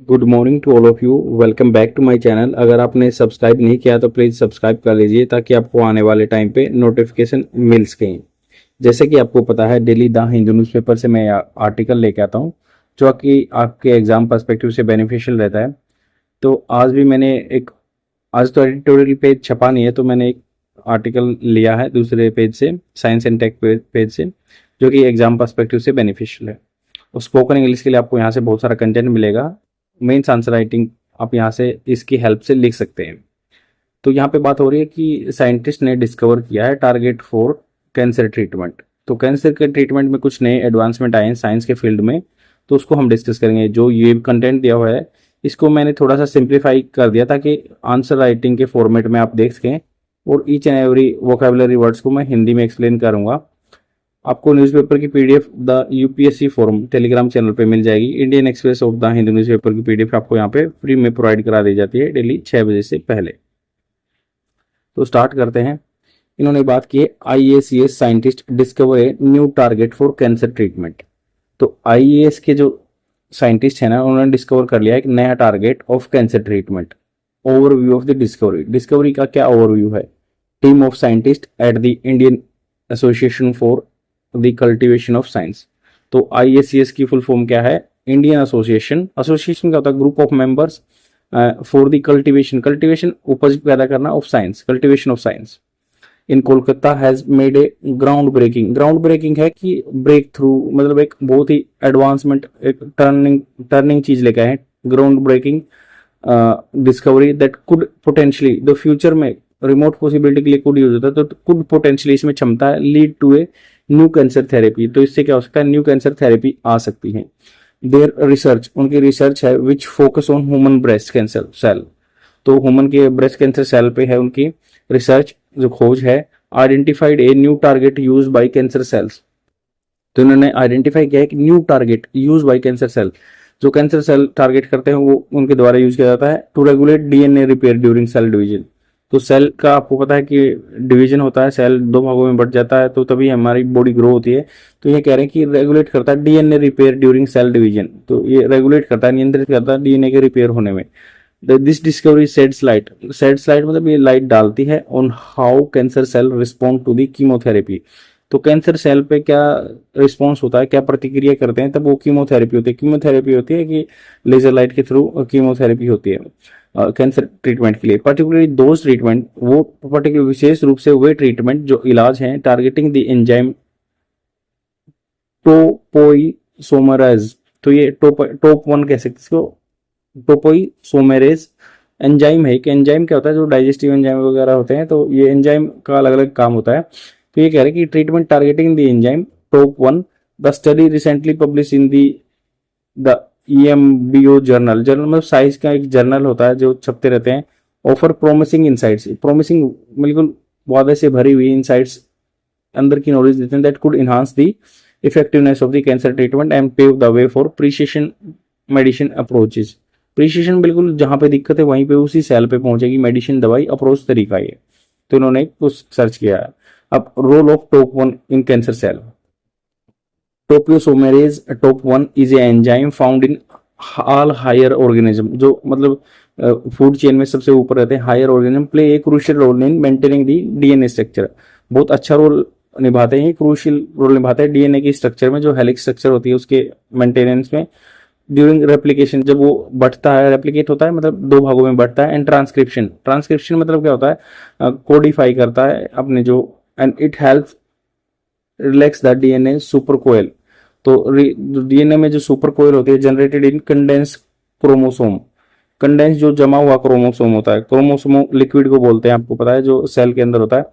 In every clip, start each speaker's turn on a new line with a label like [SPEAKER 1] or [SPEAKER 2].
[SPEAKER 1] Good morning to all of you. Welcome back to my channel. अगर आपने subscribe नहीं किया तो प्लीज़ सब्सक्राइब कर लीजिए ताकि आपको आने वाले टाइम पे नोटिफिकेशन मिल सके। जैसे कि आपको पता है, डेली द हिंदू न्यूज़पेपर से मैं आर्टिकल लेके आता हूँ जो कि आपके एग्जाम पर्सपेक्टिव से बेनिफिशियल रहता है। तो आज भी मैंने एक, आज तो एडिटोरियल पेज छपा नहीं है तो मैंने एक आर्टिकल लिया है दूसरे पेज से, साइंस एंड टेक पेज से, जो कि एग्जाम पर्सपेक्टिव से बेनिफिशियल है। और स्पोकन इंग्लिश के लिए आपको यहाँ से बहुत सारा कंटेंट मिलेगा। मेंस आंसर राइटिंग आप यहाँ से इसकी हेल्प से लिख सकते हैं। तो यहाँ पे बात हो रही है कि साइंटिस्ट ने डिस्कवर किया है टारगेट फॉर कैंसर ट्रीटमेंट। तो कैंसर के ट्रीटमेंट में कुछ नए एडवांसमेंट आए हैं साइंस के फील्ड में, तो उसको हम डिस्कस करेंगे। जो ये कंटेंट दिया हुआ है इसको मैंने थोड़ा सा सिंप्लीफाई कर दिया ताकि आंसर राइटिंग के फॉर्मेट में आप देख सकें, और each and every vocabulary words को मैं हिंदी में एक्सप्लेन करूंगा। आपको न्यूज़पेपर की PDF the UPSC form Telegram channel पे मिल जाएगी। इंडियन एक्सप्रेस और द हिंदू न्यूज़पेपर की पीडीएफ आपको यहाँ पे फ्री में प्रोवाइड करा दी जाती है डेली 6 बजे से पहले। तो स्टार्ट करते हैं। इन्होंने बात की है IACS scientist discover a new target for cancer treatment. तो आईएएस के जो साइंटिस्ट है ना, उन्होंने डिस्कवर कर लिया एक नया target of cancer treatment. Overview of the discovery. Discovery का क्या ओवरव्यू है? Team of scientist at the Indian association for the cultivation of science. तो आईएसीएस की फुल फॉर्म क्या है? Indian association. एसोसिएशन का होता है group of members for the cultivation. Cultivation उपज पैदा करना of science, cultivation of science in Kolkata has made a ground breaking. Ground breaking है कि ब्रेक थ्रू, मतलब एक बहुत ही एडवांसमेंट, एक टर्निंग चीज लेकर है। Ground breaking discovery that could potentially the future में रिमोट पॉसिबिलिटी के लिए कुड यूज होता है, तो कुड पोटेंशियली इसमें क्षमता है lead to a new cancer therapy. तो इससे क्या हो सकता है? न्यू कैंसर थेरेपी आ सकती है। देयर रिसर्च, उनकी रिसर्च है which focus on human breast cancer cell. तो ह्यूमन के ब्रेस्ट कैंसर सेल पे है उनकी रिसर्च, जो खोज है। Identified a new target use by cancer cells. तो इन्होंने आइडेंटिफाई किया है कि new target use by cancer cell, जो कैंसर सेल टारगेट करते हैं वो उनके द्वारा यूज किया जाता है to regulate DNA repair during cell division. तो सेल का आपको पता है कि डिवीजन होता है, सेल दो भागों में बट जाता है तो तभी हमारी बॉडी ग्रो होती है। तो ये कह रहे हैं कि रेगुलेट करता है DNA repair during cell division. तो ये रेगुलेट करता है, नियंत्रित करता है डीएनए के रिपेयर होने में। दिस डिस्कवरी शेड्स लाइट, मतलब ये लाइट डालती है on how cancer cell respond to the chemotherapy. तो कैंसर सेल पे क्या रिस्पॉन्स होता है, क्या प्रतिक्रिया करते हैं, तब वो कीमोथेरेपी होती है। कीमोथेरेपी होती है कि लेजर लाइट के थ्रू कीमोथेरेपी होती है कैंसर ट्रीटमेंट के लिए। पर्टिकुलरली दोज ट्रीटमेंट, वो पर्टिकुलर विशेष रूप से वे ट्रीटमेंट जो इलाज हैं टारगेटिंग द एंजाइम टोपोइसोमरेज। तो ये टॉप वन कह सकते इसको, टोपोइसोमेरेज एंजाइम है। कि एंजाइम क्या होता है? जो डाइजेस्टिव एंजाइम वगैरह होते हैं, तो ये एंजाइम का अलग अलग काम होता है। तो ये कह रहे हैं कि treatment targeting the enzyme top one. The study recently publish in the EMBO journal. Journal मतलब साइंस का एक जर्नल होता है जो छपते रहते हैं। ऑफर प्रोमिसिंग इनसाइट्स, प्रोमिसिंग बिल्कुल वादे से भरी हुई इनसाइट्स, अंदर की नॉलेज देते हैं that could enhance the effectiveness of the cancer treatment and pave the way for precision medicine approaches. Precision बिल्कुल जहां पे दिक्कत है वहीं पे उसी सेल पे पहुंचेगी मेडिसिन, दवाई, अप्रोच तरीका ये। तो इन्होंने कुछ सर्च किया है। अब role of top one in cancer cell. Topoisomerase top one is a enzyme found in all higher organism. जो मतलब फूड चेन में सबसे ऊपर रहते हैं higher organism, play a crucial role in maintaining the DNA structure. बहुत अच्छा role निभाते हैं, क्रूशियल रोल निभाते हैं डीएनए की स्ट्रक्चर में, जो हेलिक्स स्ट्रक्चर होती है उसके मेंटेनेंस में। ड्यूरिंग रेप्लिकेशन, जब वो बढ़ता है, रेप्लिकेट होता है मतलब दो भागों में बढ़ता है। एंड ट्रांसक्रिप्शन, ट्रांसक्रिप्शन मतलब क्या होता है? कोडिफाई करता है अपने जो। And it help relax the DNA super coil. तो डीएनए में जो सुपर कोयल होती है generated in condense chromosome. Condense जो जमा हुआ क्रोमोसोम होता है, क्रोमोसोम लिक्विड को बोलते हैं, आपको पता है, जो सेल के अंदर होता है।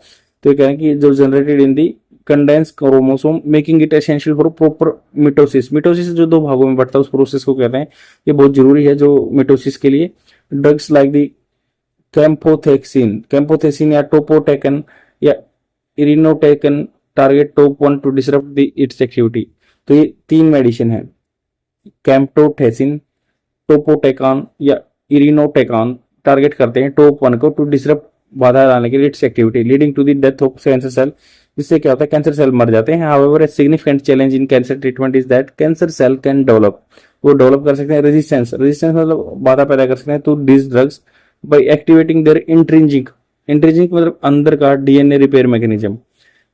[SPEAKER 1] तो ये कह रहे हैं कि जो generated in the condense chromosome making it essential for proper mitosis. Mitosis जो दो भागों में बढ़ता है उस प्रोसेस को कहते हैं, ये बहुत जरूरी है जो मिटोसिस के लिए। ड्रग्स लाइक दी कैम्पोथेक्सिन या टोपोटेकन या irinotecan target top one two disrupt the it's activity. तो ये तीन मेडिसिन है, कैम्प्टोथेसिन, टोपोटेकॉन या इरिनोटेकॉन, टारगेट करते हैं टॉप वन को टू डिसरप्ट, बाधा डालने के लिए its activity, leading to the death of cancer cell. जिससे क्या होता है? कैंसर सेल मर जाते हैं। However a significant challenge in cancer treatment is that cancer cell can develop वो डेवलप कर सकते हैं। रेजिस्टेंस, रेजिस्टेंस मतलब बाधा पैदा कर सकते हैं to this drugs by activating their intrinsic, intrinsic मतलब अंदर का डीएनए रिपेयर मैकेनिज्म।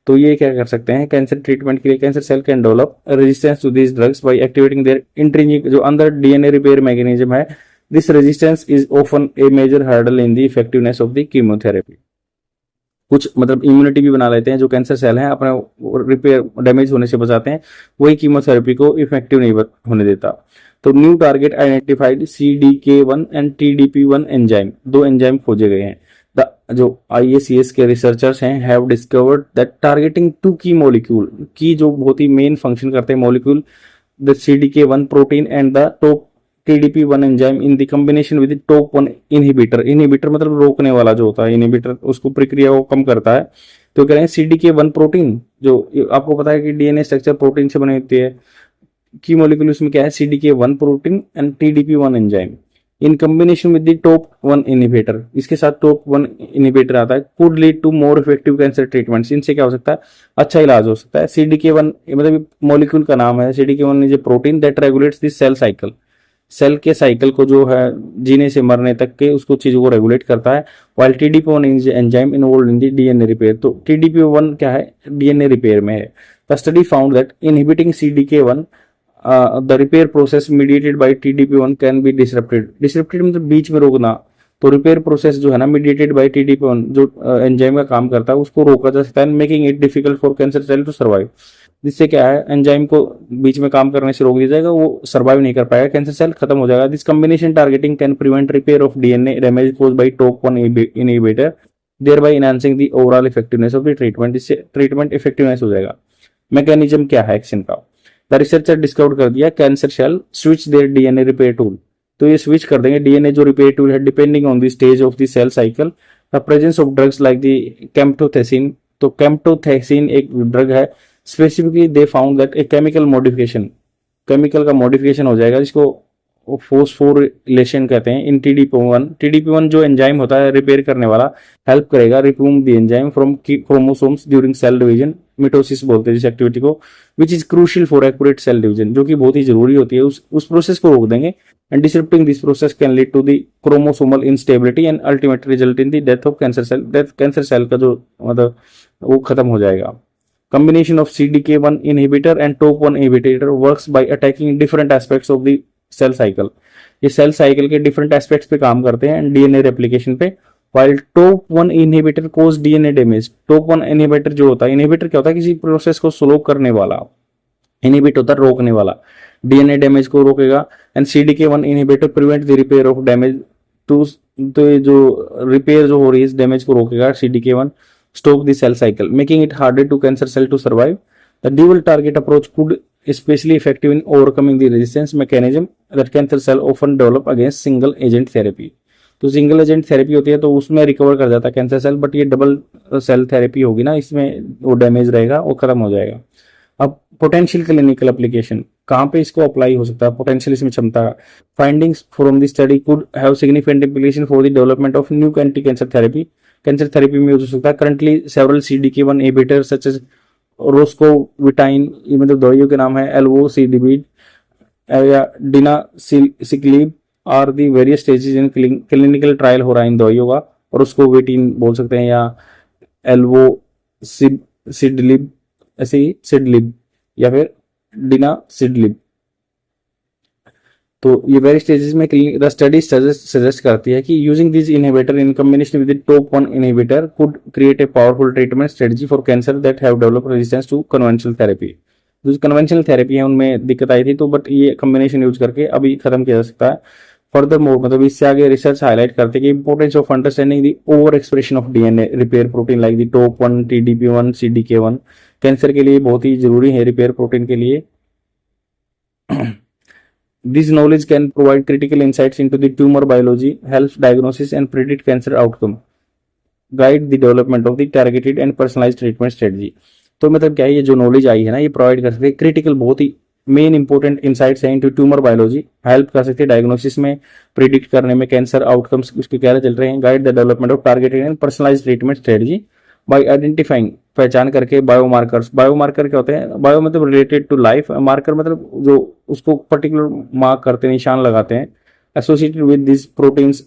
[SPEAKER 1] तो ये क्या कर सकते हैं, कैंसर ट्रीटमेंट के लिए cancer cell can develop resistance to this drugs by activating their intrinsic, जो अंदर डीएनए रिपेयर मैकेनिज्म है। This resistance is often a major hurdle in the effectiveness of the chemotherapy. कुछ मतलब इम्यूनिटी भी बना लेते हैं जो कैंसर सेल हैं, अपने रिपेयर डैमेज होने से बचाते हैं, वही कीमोथेरेपी को इफेक्टिव नहीं होने देता। तो new target identified CDK1 and TDP1 enzyme, दो एंजाइम खोजे गए हैं। जो IACS के रिसर्चर्स हैं have discovered that targeting two key molecule की, जो बहुत ही मेन फंक्शन करते हैं molecule, the CDK1 protein and the top TDP1 enzyme in the combination with top 1 inhibitor. Inhibitor मतलब रोकने वाला जो होता है, इनहिबिटर उसको प्रक्रिया को कम करता है। तो कह रहे हैं CDK1 प्रोटीन, जो आपको पता है कि डीएनए स्ट्रक्चर प्रोटीन से बनी होती है, की मॉलिक्यूल उसमें क्या है CDK1 protein and TDP1 enzyme in combination with the top 1 inhibitor, इसके साथ टॉप 1 इनहिबिटर आता है, could lead to more effective cancer treatments. इनसे क्या हो सकता है, अच्छा इलाज हो सकता है। CDK1 मतलब मॉलिक्यूल का नाम है, CDK1 is a protein that regulates the cell cycle, cell के साइकिल को जो है जीने से मरने तक के उसको चीजों को रेगुलेट करता है। While TDP1 is enzyme involve in the DNA repair, तो TDP1 क्या है, डीएनए रिपेयर में है। The study found that inhibiting CDK1 the repair process mediated by TDP1 can be disrupted, disrupted मतलब बीच में रोकना। तो रिपेयर प्रोसेस जो है ना मीडिएटेड बाय TDP1 जो एंजाइम का काम करता है उसको रोका जा सकता है, making it difficult for cancer cell to survive. जिससे क्या है, एंजाइम को बीच में काम करने से रोक दिया जाएगा, वो सर्वाइव नहीं कर पाएगा, कैंसर सेल खत्म हो जाएगा। This combination targeting can prevent repair of DNA damage caused by top 1 inhibitor, thereby enhancing the overall effectiveness of the treatment. इससे ट्रीटमेंट इफेक्टिवनेस हो जाएगा। मैकेनिज्म क्या है एक्शन का, द रिसर्चर डिस्कवर कर दिया cancer cell switch their DNA repair tool, तो ये स्विच कर देंगे डीएनए जो रिपेयर टूल है depending on the stage of the cell cycle. The presence of drugs like the camptothecin, तो कैम्प्टोथेसिन एक ड्रग है, specifically they found that a chemical modification, chemical का मॉडिफिकेशन हो जाएगा जिसको फोस्फोरिलेशन कहते हैं इन TDP1। TDP1 जो एंजाइम होता है रिपेयर करने वाला, हेल्प करेगा remove the enzyme from chromosomes during cell division, mitosis बोलते हैं जिस एक्टिविटी को, which is crucial for accurate cell division, जो कि बहुत ही जरूरी होती है, उस प्रोसेस को रोक देंगे। And disrupting this process can lead to the chromosomal instability and ultimate result in the death of cancer cell, death cancer cell का जो मतलब वो खत्म हो जाएगा। Combination of CDK1 inhibitor and TOP1 inhibitor works by attacking different aspects of the cell cycle। ये cell cycle के different aspects पे काम करते हैं डीएनए रेप्लिकेशन पे। while TOP1 inhibitor cause DNA damage, TOP1 inhibitor जो होता है, इनहिबिटर क्या होता है, किसी प्रोसेस को स्लो करने वाला, इनहिबिट होता है रोकने वाला, डीएनए डैमेज को रोकेगा। And CDK1 inhibitor prevent the repair of damage to, तो ये जो रिपेयर जो हो रही है इस डैमेज को रोकेगा CDK1, stop the cell cycle, making it harder to cancer cell to survive। The dual target approach could especially effective in overcoming the resistance mechanism that cancer cell often develop against single agent therapy। तो single agent therapy होती है तो उसमें recover कर जाता है cancer cell, but ये double cell therapy होगी ना, इसमें वो डैमेज रहेगा, वो खत्म हो जाएगा। अब पोटेंशियल क्लिनिकल एप्लीकेशन कहाँ पे इसको अप्लाई हो सकता है, पोटेंशियल इसमें क्षमता, findings from the study could have significant implication for the development of new anti cancer therapy, cancer therapy में यूज हो सकता है। Currently several CDK1 inhibitor such as roscovitine, ये मतलब दवाइयों के नाम है, एल्वोसिडिबिड या dinaciclib are the various stages in clinical trial हो रहा है इन दवाइयों का, और उसको वेटिन बोल सकते हैं या एल्वोसिडिलिब, ऐसे ही सिडलिब या फिर डिनासिडलिब। तो ये वेरी स्टेजेस में द स्टडी सजेस्ट करती है कि using this inhibitor in combination with TOP1 inhibitor could create a powerful treatment strategy for cancer that have developed resistance to conventional therapy. जो कन्वेंशनल थेरेपी है उनमें दिक्कत आई थी, तो बट ये कॉम्बिनेशन यूज करके अभी खत्म किया जा सकता है। फर्दर मोर मतलब इससे आगे रिसर्च हाईलाइट करते हैं कि importance of understanding the over expression of DNA repair protein like the TOP1 TDP1 CDK1 cancer के लिए बहुत ही जरूरी है रिपेयर प्रोटीन के लिए। This knowledge can provide critical insights into the tumor biology, helps diagnosis and predict cancer outcome, guide the development of the targeted and personalized treatment strategy। तो मतलब क्या है, ये जो नॉलेज आई है ना, ये प्रोवाइड कर सकते हैं क्रिटिकल, बहुत ही मेन इंपॉर्टेंट इंसाइट्स हैं इनटू ट्यूमर बायोलॉजी, हेल्प कर सकते हैं डायग्नोसिस में, प्रिडिक्ट करने में कैंसर आउटकम्स उसके क्या चल रहे हैं, guide the development of targeted and personalised treatment strategy bye identifying पहचान करके बायोमार्कर्स, बायोमार्कर क्या होते हैं, बायो मतलब रिलेटेड टू लाइफ, मार्कर मतलब जो उसको पर्टिकुलर मार्क करते हैं, निशान लगाते हैं, associated with this proteins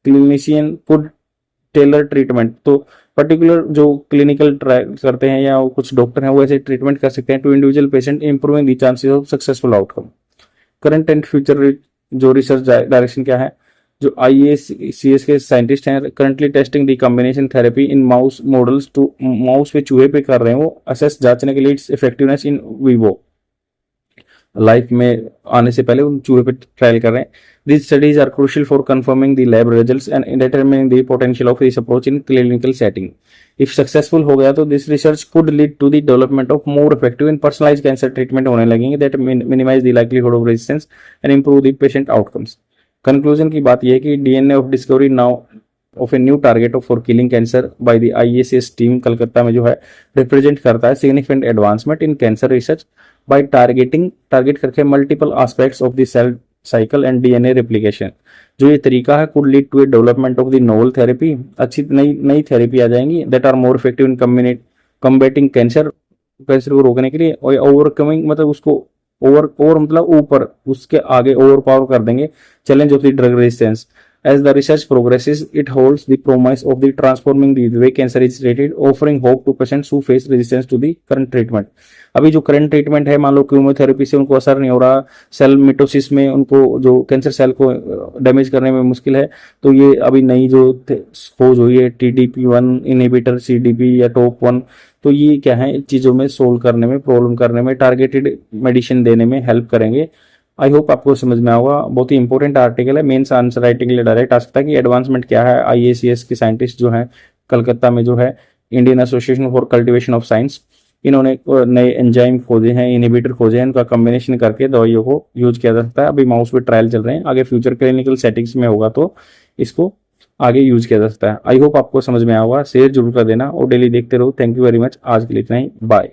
[SPEAKER 1] clinician could tailor treatment. तो पर्टिकुलर जो क्लिनिकल ट्राई करते हैं या कुछ डॉक्टर हैं वो ऐसे ट्रीटमेंट कर सकते हैं to individual patient, improving the chances of successful outcome. Current and future जो रिसर्च डायरेक्शन क्या है, जो IACS के साइंटिस्ट हैं currently testing the combination therapy in mouse models to, mouse पे चूहे पे कर रहे हैं वो असेस, जांचने के लिए it's effectiveness in vivo, life में आने से पहले उन चूहे पे ट्रायल कर रहे हैं। These studies are crucial for confirming the lab results and determining the potential of this approach in clinical setting. If successful हो गया तो this research could lead to the development of more effective and personalized cancer treatment होने लगेंगे that minimize the likelihood of resistance and improve the patient outcomes. Conclusion की बात यह है कि DNA of discovery now of a new target for killing cancer by the IACS team Calcutta में जो है रिप्रेजेंट करता है significant advancement in cancer research by target करके multiple aspects of the cell cycle and DNA replication. जो ये तरीका है could lead to a development of the novel therapy, अच्छी नई थेरेपी आ जाएंगी that are more effective in combating cancer को रोकने के लिए, और ओवरकमिंग मतलब उसको ओवर मतलब ऊपर उसके आगे ओवर पावर कर देंगे challenge of the drug resistance. As the research progresses, it holds the promise of the transforming the way cancer is treated, offering hope to patients who face resistance to the current treatment. अभी जो current treatment है, मान लो chemotherapy से उनको असर नहीं हो रहा, सेल मिटोसिस में उनको जो कैंसर सेल को डैमेज करने में मुश्किल है, तो ये अभी नई जो खोज हुई है TDP1 इनहिबिटर CDP या TOP1, तो ये क्या है चीज़ों में सोल्व करने में, प्रॉब्लम करने में, टारगेटेड मेडिसिन देने में हेल्प करेंगे। आई होप आपको समझ में होगा। बहुत ही इंपॉर्टेंट आर्टिकल है, मेंस आंसर राइटिंग के लिए डायरेक्ट आ सकता है कि एडवांसमेंट क्या है। IACS के साइंटिस्ट जो हैं कलकत्ता में जो है Indian association for cultivation of science, इन्होंने नए एंजाइम खोजे हैं, इनहिबिटर खोजे हैं, इनका कॉम्बिनेशन करके दवाइयों को यूज किया जा सकता है। अभी माउस पे ट्रायल चल रहे हैं, आगे फ्यूचर क्लिनिकल सेटिंग्स में होगा तो इसको आगे यूज किया जा सकता है। आई होप आपको समझ में आया होगा। शेयर जरूर कर देना और डेली देखते रहो। Thank you very much. आज के लिए इतना ही, बाय।